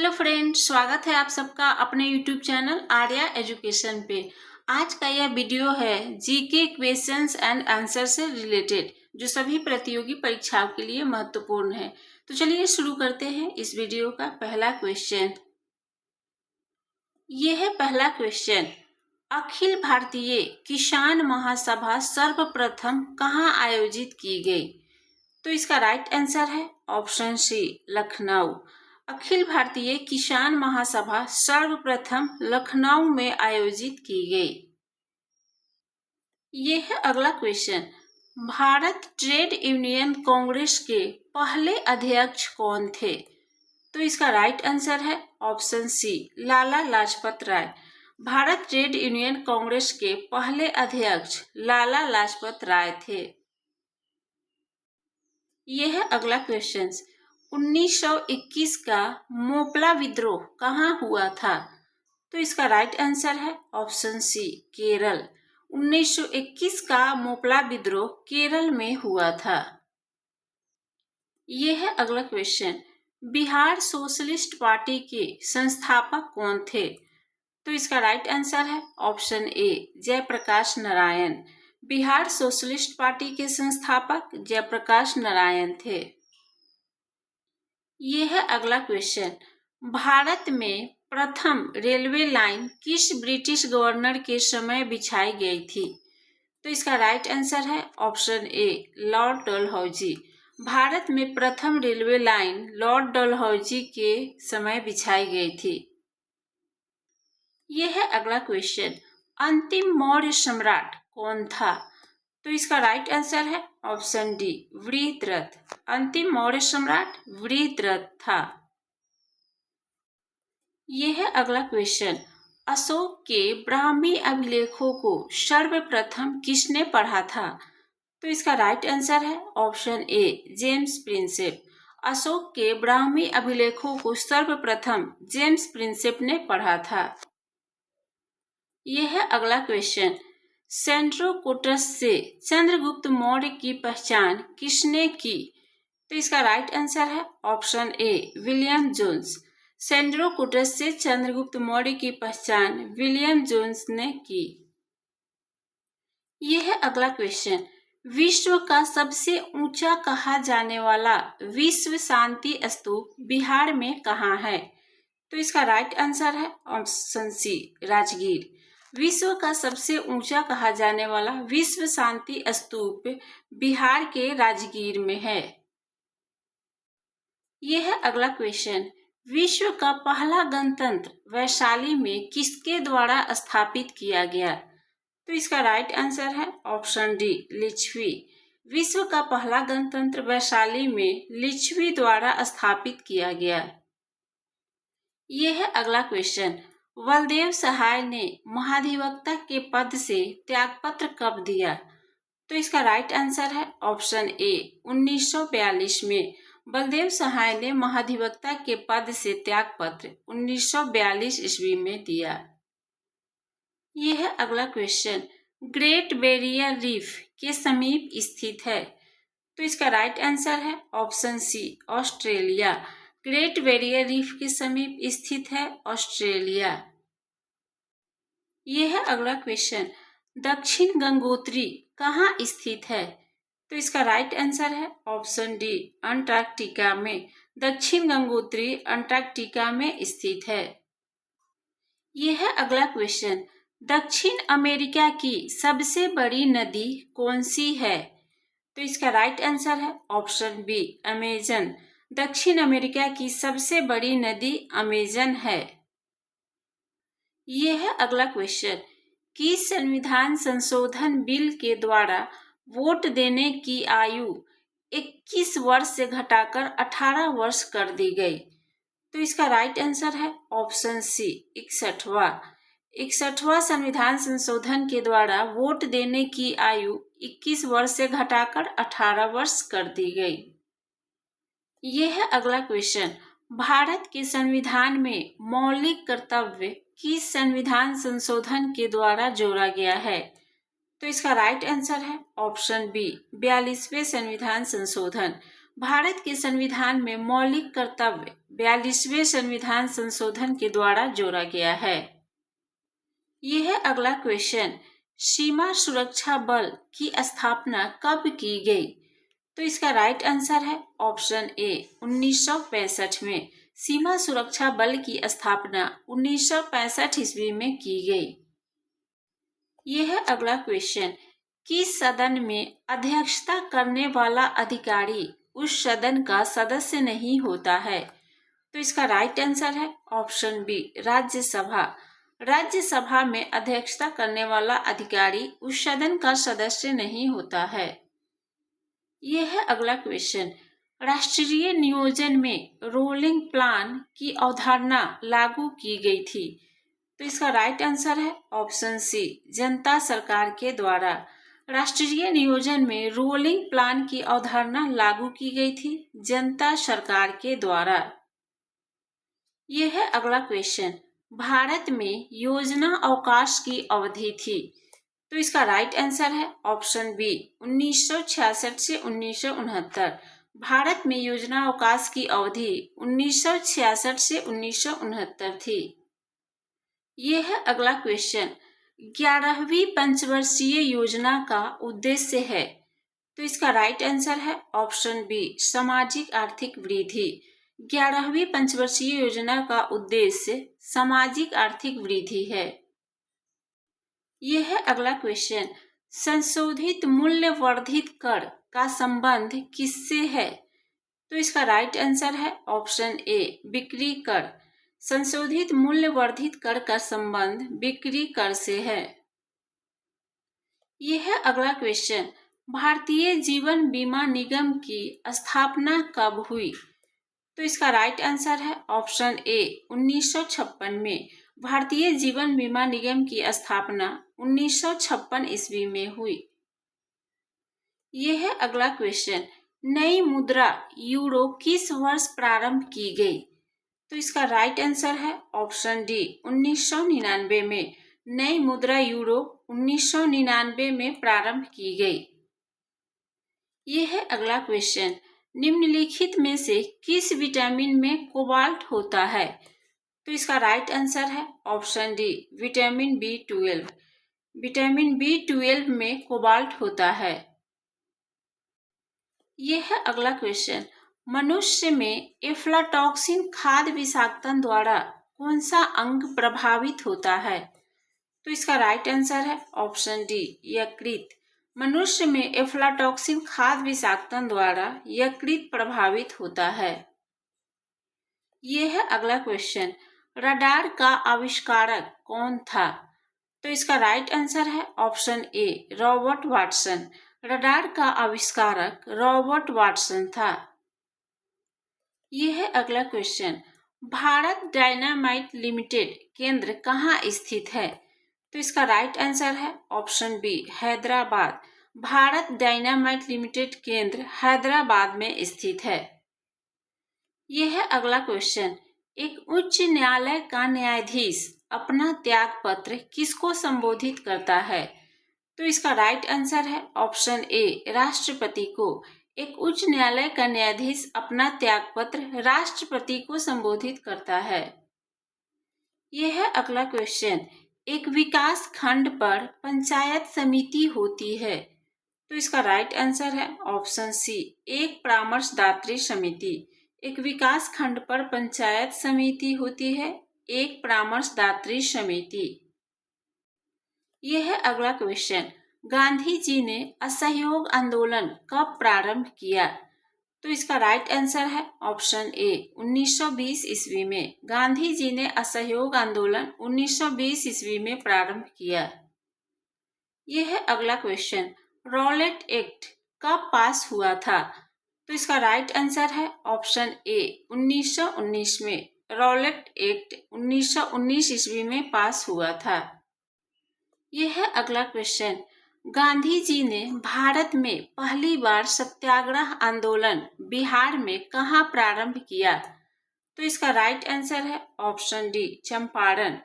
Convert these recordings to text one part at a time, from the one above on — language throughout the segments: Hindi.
हेलो फ्रेंड, स्वागत है आप सबका अपने यूट्यूब चैनल आर्या एजुकेशन पे। आज का यह वीडियो है जीके क्वेश्चंस एंड आंसर से रिलेटेड, जो सभी प्रतियोगी परीक्षाओं के लिए महत्वपूर्ण है। तो चलिए शुरू करते हैं इस वीडियो का पहला क्वेश्चन। यह है पहला क्वेश्चन, अखिल भारतीय किसान महासभा सर्वप्रथम कहाँ आयोजित की गई? तो इसका राइट आंसर है ऑप्शन सी, लखनऊ। अखिल भारतीय किसान महासभा सर्वप्रथम लखनऊ में आयोजित की गई। ये है अगला question, Bharat trade union Congress के पहले अध्यक्ष कौन थे? तो इसका राइट आंसर है ऑप्शन सी, लाला लाजपत राय। भारत ट्रेड यूनियन कांग्रेस के पहले अध्यक्ष लाला लाजपत राय थे। यह है अगला क्वेश्चन, 1921 का मोपला विद्रोह कहाँ हुआ था? तो इसका राइट आंसर है ऑप्शन सी, केरल। 1921 का मोपला विद्रोह केरल में हुआ था। यह है अगला क्वेश्चन, बिहार सोशलिस्ट पार्टी के संस्थापक कौन थे? तो इसका राइट आंसर है option A, Jayaprakash Narayan. Bihar socialist party के संस्थापक जयप्रकाश नारायण थे। यह है अगला क्वेश्चन, भारत में प्रथम रेलवे लाइन किस ब्रिटिश गवर्नर के समय बिछाई गई थी? तो इसका राइट आंसर है ऑप्शन ए, लॉर्ड डलहौजी। भारत में प्रथम रेलवे लाइन लॉर्ड डलहौजी के समय बिछाई गई थी। यह है अगला क्वेश्चन, अंतिम मौर्य सम्राट कौन था? तो इसका राइट आंसर है ऑप्शन डी, वृत्रथ। अंतिम मौर्य सम्राट वृत्रथ था। यह है अगला क्वेश्चन, अशोक के ब्राह्मी अभिलेखों को सर्वप्रथम किसने पढ़ा था? तो इसका राइट आंसर है ऑप्शन ए, जेम्स प्रिंसेप। अशोक के ब्राह्मी अभिलेखों को सर्वप्रथम जेम्स प्रिंसेप ने पढ़ा था। यह है अगला क्वेश्चन, सेंड्रोकोटस से चंद्रगुप्त मौर्य की पहचान किसने की? तो इसका राइट आंसर है option A, William Jones. Sandrocottus से चंद्रगुप्त मौर्य की पहचान विलियम जोन्स ने की। यह है अगला क्वेश्चन, विश्व का सबसे ऊंचा कहा जाने वाला विश्व शांति स्तूप बिहार में कहाँ है? तो इसका राइट आंसर है ऑप्शन सी, राजगीर। विश्व का सबसे ऊंचा कहा जाने वाला विश्व शांति स्तूप बिहार के राजगीर में है। यह है अगला क्वेश्चन, विश्व का पहला गणतंत्र वैशाली में किसके द्वारा स्थापित किया गया? तो इसका राइट आंसर है ऑप्शन डी, लिच्छवी। विश्व का पहला गणतंत्र वैशाली में लिच्छवी द्वारा स्थापित किया गया। यह है अगला क्वेश्चन, बलदेव सहाय ने महाधिवक्ता के पद से त्यागपत्र कब दिया? तो इसका राइट आंसर है ऑप्शन ए, 1942 में। बलदेव सहाय ने महाधिवक्ता के पद से त्यागपत्र 1942 ईस्वी में दिया। यह है अगला क्वेश्चन, ग्रेट बैरियर रीफ के समीप स्थित है? तो इसका राइट आंसर है option C, Australia. Great barrier reef के समीप स्थित है ऑस्ट्रेलिया। यह है अगला क्वेश्चन, दक्षिण गंगोत्री कहाँ स्थित है? तो इसका राइट आंसर है ऑप्शन डी, अंटार्कटिका में। दक्षिण गंगोत्री अंटार्कटिका में स्थित है। यह है अगला क्वेश्चन, दक्षिण अमेरिका की सबसे बड़ी नदी कौन सी है? तो इसका राइट आंसर है ऑप्शन बी, अमेजन। दक्षिण अमेरिका की सबसे बड़ी नदी अमेजन है। यह है अगला क्वेश्चन, किस संविधान संशोधन बिल के द्वारा वोट देने की आयु 21 वर्ष से घटाकर 18 वर्ष कर दी गई? तो इसका राइट आंसर है ऑप्शन सी, 61वां संविधान संशोधन के द्वारा वोट देने की आयु 21 वर्ष से घटाकर 18 वर्ष कर दी गई। यह है अगला क्वेश्चन, भारत के संविधान में मौलिक कर्तव्य किस संविधान संशोधन के द्वारा जोड़ा गया है? तो इसका राइट आंसर है ऑप्शन बी, 42वें संविधान संशोधन। भारत के संविधान में मौलिक कर्तव्य 42वें संविधान संशोधन के द्वारा जोड़ा गया है। यह है अगला क्वेश्चन, सीमा सुरक्षा बल की स्थापना कब की गई? तो इसका राइट आंसर है ऑप्शन ए 1965 में। सीमा सुरक्षा बल की स्थापना 1965 ईस्वी में की गई। यह है अगला क्वेश्चन, किस सदन में अध्यक्षता करने वाला अधिकारी उस सदन का सदस्य नहीं होता है? तो इसका राइट आंसर है ऑप्शन बी राज्यसभा। राज्यसभा में अध्यक्षता करने वाला अधिकारी उस सदन का सदस्य नहीं होता है। यह है अगला क्वेश्चन, राष्ट्रीय नियोजन में रोलिंग प्लान की अवधारणा लागू की गई थी। तो इसका राइट आंसर है ऑप्शन सी जनता सरकार के द्वारा। राष्ट्रीय नियोजन में रोलिंग प्लान की अवधारणा लागू की गई थी जनता सरकार के द्वारा। यह है अगला क्वेश्चन, भारत में योजना अवकाश की अवधि थी। तो इसका राइट आंसर है ऑप्शन बी 1966 से 1969। भारत में योजना अवकाश की अवधि 1966 से 1969 थी। यह है अगला क्वेश्चन, 11वीं पंचवर्षीय योजना का उद्देश्य है। तो इसका राइट आंसर है ऑप्शन बी सामाजिक आर्थिक वृद्धि। 11वीं पंचवर्षीय योजना का उद्देश्य सामाजिक आर्थिक वृद्धि है। यह है अगला क्वेश्चन, संशोधित मूल्य वर्धित कर का संबंध किससे है? तो इसका राइट आंसर है ऑप्शन ए बिक्री कर। संशोधित मूल्य वर्धित कर का संबंध बिक्री कर से है। यह है अगला क्वेश्चन, भारतीय जीवन बीमा निगम की स्थापना कब हुई? तो इसका राइट आंसर है ऑप्शन ए 1956 में। भारतीय जीवन बीमा निगम की स्थापना 1956 ईस्वी में हुई। यह है अगला क्वेश्चन, नई मुद्रा यूरो किस वर्ष प्रारंभ की गई? तो इसका राइट आंसर है ऑप्शन डी 1999 में। नई मुद्रा यूरो 1999 में प्रारंभ की गई। यह है अगला क्वेश्चन, निम्नलिखित में से किस विटामिन में कोबाल्ट होता है? तो इसका राइट आंसर है option D vitamin B12। Vitamin B12 में कोबाल्ट होता है। यह है अगला क्वेश्चन, मनुष्य में एफ्लाटॉक्सिन खाद्य विषाक्तता द्वारा कौन सा अंग प्रभावित होता है? तो इसका राइट आंसर है ऑप्शन डी यकृत। मनुष्य में एफ्लाटॉक्सिन खाद्य विषाक्तता द्वारा यकृत प्रभावित होता है। यह है अगला क्वेश्चन, रडार का आविष्कारक कौन था? तो इसका राइट आंसर है ऑप्शन ए रॉबर्ट वाटसन। रडार का आविष्कारक रॉबर्ट वाटसन था। यह है अगला क्वेश्चन, भारत डायनामाइट लिमिटेड केंद्र कहाँ स्थित है? तो इसका राइट आंसर है option B Hyderabad. Bharat dynamite limited केंद्र हैदराबाद में स्थित है। यह है अगला क्वेश्चन, एक उच्च न्यायालय का न्यायाधीश अपना त्याग पत्र किसको संबोधित करता है? तो इसका राइट आंसर है ऑप्शन ए राष्ट्रपति को। एक उच्च न्यायालय का न्यायाधीश अपना त्याग पत्र राष्ट्रपति को संबोधित करता है। यह है अगला क्वेश्चन, एक विकास खंड पर पंचायत समिति होती है। तो इसका राइट आंसर है ऑप्शन सी एक परामर्शदात्री समिति। एक विकास खंड पर पंचायत समिति होती है एक परामर्शदात्री समिति। यह है अगला क्वेश्चन, गांधी जी ने असहयोग आंदोलन कब प्रारंभ किया? तो इसका राइट आंसर है ऑप्शन ए 1920 ईस्वी में। गांधी जी ने असहयोग आंदोलन 1920 ईस्वी में प्रारंभ किया। यह है अगला क्वेश्चन, रॉलेट एक्ट कब पास हुआ था? तो इसका राइट आंसर है ऑप्शन ए 1919 में। रॉलेट एक्ट 1919 ईस्वी में पास हुआ था। यह है अगला क्वेश्चन, गांधी जी ने भारत में पहली बार सत्याग्रह आंदोलन बिहार में कहाँ प्रारंभ किया? तो इसका राइट आंसर है ऑप्शन डी चंपारण।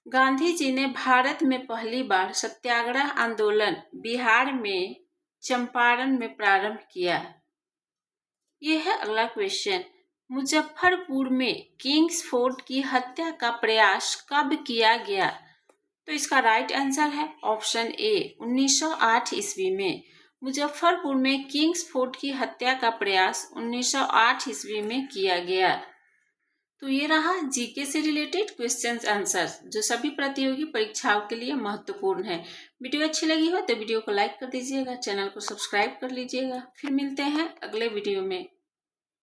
गांधी जी ने भारत में पहली बार सत्याग्रह आंदोलन बिहार में चंपारण में प्रारंभ किया। ये है अगला क्वेश्चन। मुजफ्फरपुर में किंग्स फोर्ट की हत्या का प्रयास कब किया गया? तो इसका राइट आंसर है ऑप्शन ए 1908 ईस्वी में। मुजफ्फरपुर में किंग्स फोर्ट की हत्या का प्रयास 1908 ईस्वी में किया गया। तो ये रहा जीके से रिलेटेड क्वेश्चंस आंसर्स जो सभी प्रतियोगी परीक्षाओं के लिए महत्वपूर्ण है। वीडियो अच्छी लगी हो तो वीडियो को लाइक कर दीजिएगा, चैनल को सब्सक्राइब कर लीजिएगा। फिर मिलते हैं अगले वीडियो में।